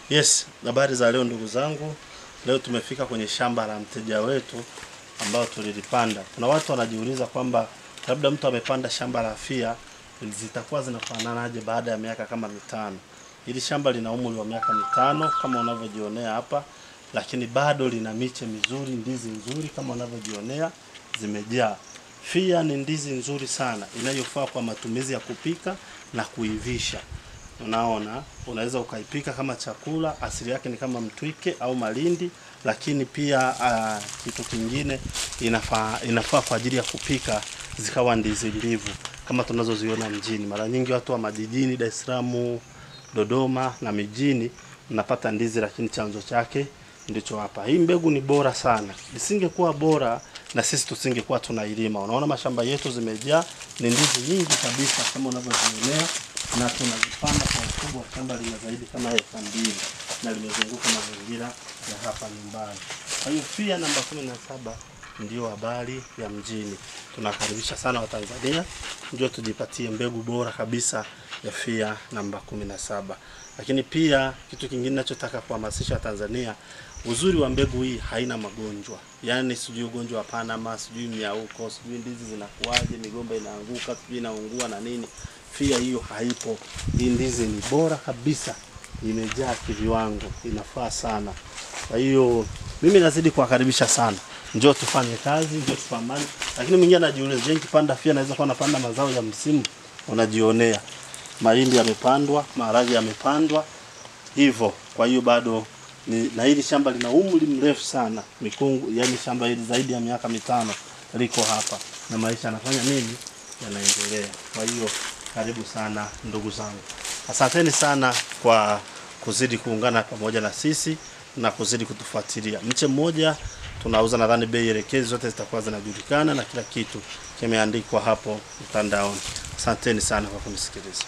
Yes, habari za leo ndugu zangu. Leo tumefika kwenye shamba la mteja wetu ambao tulilipanda. Kuna watu wanajiuliza kwamba labda mtu amepanda shamba la afia zitakuwa zinafananaje baada ya miaka kama 5. Hili shamba lina umri wa miaka 5 kama unavyojionea hapa, lakini bado lina miche mizuri, ndizi nzuri kama unavyojionea zimejaa. Fia ni ndizi nzuri sana inayofaa kwa matumizi ya kupika na kuivisha. Unaona, unaweza ukaipika kama chakula, asili yake ni kama mtwike au malindi, lakini pia kitu kingine inafaa kwa ajili ya kupika zikawa ndizi mbivu kama tunazoziona mjini. Mara nyingi watu wa majijini, Dar es Salaam, Dodoma na mijini unapata ndizi, lakini chanzo chake ndicho hapa. Hii mbegu ni bora sana. Isingekuwa bora na sisi tusingekuwa tunailima. Unaona mashamba yetu zimejaa, ni ndizi nyingi kabisa kama unavyozionea, na tunazipanda kwa ukubwa. Shamba lina zaidi kama 2,000 na limezunguka mazingira ya hapa nyumbani. Kwa hiyo Fia namba 17 ndio habari ya mjini. Tunakaribisha sana Watanzania, njoo tujipatie mbegu bora kabisa ya Fia namba 17. Lakini pia kitu kingine ninachotaka kuhamasisha Tanzania, uzuri wa mbegu hii haina magonjwa. Yaani sijui ugonjwa wa Panama, sijui miauko, sijui ndizi zinakuaje, migomba inaanguka, sijui inaungua na nini. Fia hiyo haipo. Hii ndizi ni bora kabisa, imejaa kiviwango, inafaa sana. Kwa hiyo mimi nazidi kuwakaribisha sana. Njoo tufanye kazi, njoo tupambane. Lakini mwingine anajiuliza, je, nikipanda Fia naweza kuwa napanda mazao ya msimu? Unajionea. Mahindi yamepandwa, maharage yamepandwa. Hivyo, kwa hiyo bado na hili shamba lina umri mrefu sana. Mikungu, yani shamba hili zaidi ya miaka 5 liko hapa. Na maisha yanafanya nini? Yanaendelea. Kwa hiyo karibu sana ndugu zangu. Asanteni sana kwa kuzidi kuungana pamoja na sisi na kuzidi kutufuatilia. Mche mmoja tunauza, nadhani bei elekezi zote zitakuwa zinajulikana na kila kitu kimeandikwa hapo mtandaoni. Asanteni sana kwa kunisikiliza.